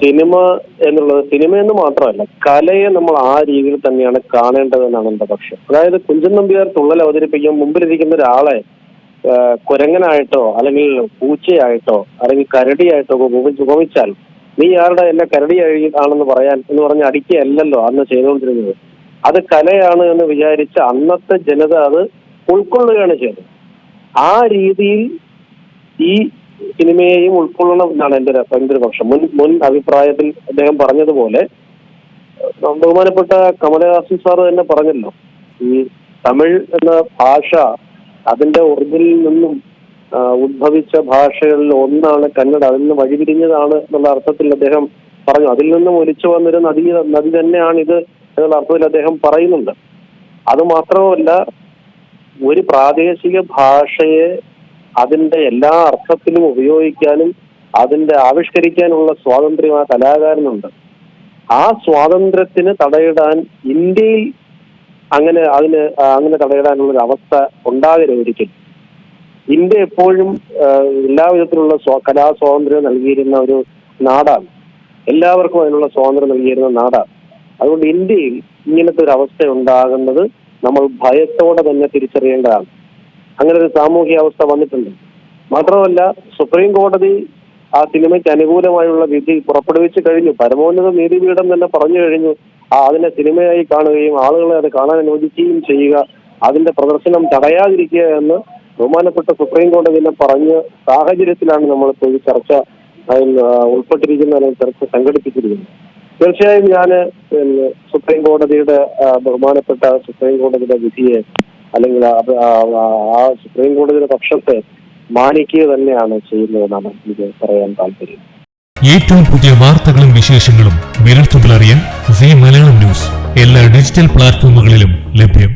Cinema സിനിമയെന്ന് മാത്രമല്ല, കലയെ നമ്മൾ ആ രീതിയിൽ തന്നെയാണ് കാണേണ്ടതെന്നാണ് എന്റെ പക്ഷം. അതായത് കുഞ്ചൻ നമ്പ്യാർ തുള്ളൽ അവതരിപ്പിക്കാൻ മുമ്പിലിരിക്കുന്ന ഒരാളെ കുരങ്ങനായിട്ടോ അല്ലെങ്കിൽ പൂച്ചയായിട്ടോ അല്ലെങ്കിൽ കരടിയായിട്ടോ ഉപമിച്ചാൽ നീ ആരുടെ എന്നെ കരടി ആണെന്ന് പറഞ്ഞ് അടിക്കുകയല്ലല്ലോ അന്ന് ചെയ്തുകൊണ്ടിരുന്നത്. അത് കലയാണ് എന്ന് വിചാരിച്ച് അന്നത്തെ ജനത അത് ഉൾക്കൊള്ളുകയാണ് ചെയ്തത്. ആ രീതിയിൽ ഈ സിനിമയെയും ഉൾക്കൊള്ളണം എന്നാണ് എന്റെ ഒരു പക്ഷം. മുൻ അഭിപ്രായത്തിൽ അദ്ദേഹം പറഞ്ഞതുപോലെ ബഹുമാനപ്പെട്ട കമലഹാസൻ സാർ തന്നെ പറഞ്ഞല്ലോ, ഈ തമിഴ് എന്ന ഭാഷ അതിന്റെ ഒറിജിനിൽ നിന്നും ഉദ്ഭവിച്ച ഭാഷകളിൽ ഒന്നാണ് കന്നഡ. അതിൽ നിന്ന് വഴിപിരിഞ്ഞതാണ് എന്നുള്ള അർത്ഥത്തിൽ അദ്ദേഹം പറഞ്ഞു. അതിൽ നിന്നും ഒലിച്ചു വന്നൊരു നദി തന്നെയാണ് ഇത് എന്നുള്ള അർത്ഥത്തിൽ അദ്ദേഹം പറയുന്നുണ്ട്. അത് മാത്രമല്ല, ഒരു പ്രാദേശിക ഭാഷയെ അതിന്റെ എല്ലാ അർത്ഥത്തിലും ഉപയോഗിക്കാനും അതിന്റെ ആവിഷ്കരിക്കാനുള്ള സ്വാതന്ത്ര്യം ആ കലാകാരനുണ്ട്. ആ സ്വാതന്ത്ര്യത്തിന് തടയിടാൻ ഇന്ത്യയിൽ അങ്ങനെ തടയിടാനുള്ളൊരു അവസ്ഥ ഉണ്ടാകരുത് ഒരിക്കലും. ഇന്ത്യ എപ്പോഴും എല്ലാവിധത്തിലുള്ള കലാ സ്വാതന്ത്ര്യം നൽകിയിരുന്ന ഒരു നാടാണ്. എല്ലാവർക്കും അതിനുള്ള സ്വാതന്ത്ര്യം നൽകിയിരുന്ന നാടാണ്. അതുകൊണ്ട് ഇന്ത്യയിൽ ഇങ്ങനത്തെ ഒരു അവസ്ഥ ഉണ്ടാകുന്നത് നമ്മൾ ഭയത്തോടെ തന്നെ തിരിച്ചറിയേണ്ടതാണ്. അങ്ങനെ ഒരു സാമൂഹിക അവസ്ഥ വന്നിട്ടുണ്ട്. മാത്രമല്ല, സുപ്രീം കോടതി ആ സിനിമയ്ക്ക് അനുകൂലമായുള്ള വിധി പുറപ്പെടുവിച്ചു കഴിഞ്ഞു. പരമോന്നത നീതിപീഠം തന്നെ പറഞ്ഞു കഴിഞ്ഞു അതിനെ സിനിമയായി കാണുകയും ആളുകളെ അത് കാണാൻ അനുവദിക്കുകയും ചെയ്യുക, അതിന്റെ പ്രദർശനം തടയാതിരിക്കുക എന്ന് ബഹുമാനപ്പെട്ട സുപ്രീം കോടതി തന്നെ പറഞ്ഞ സാഹചര്യത്തിലാണ് നമ്മളിപ്പോൾ ഈ ചർച്ച ഉൾപ്പെട്ടിരിക്കുന്ന അല്ലെങ്കിൽ ചർച്ച സംഘടിപ്പിച്ചിരിക്കുന്നത്. തീർച്ചയായും ഞാൻ സുപ്രീം കോടതിയുടെ ബഹുമാനപ്പെട്ട സുപ്രീം കോടതിയുടെ വിധിയെ അല്ലെങ്കിൽ ആ സുപ്രീം കോടതിയുടെ പക്ഷത്തെ മാനിക്കുക തന്നെയാണ് ചെയ്യുന്നതെന്നാണ് എനിക്ക് പറയാൻ താല്പര്യം. ഏറ്റവും പുതിയ വാർത്തകളും വിശേഷങ്ങളും വിരൽത്തുമ്പിൽ അറിയാൻ സീ മലയാളം ന്യൂസ് എല്ലാ ഡിജിറ്റൽ പ്ലാറ്റ്ഫോമുകളിലും ലഭ്യം.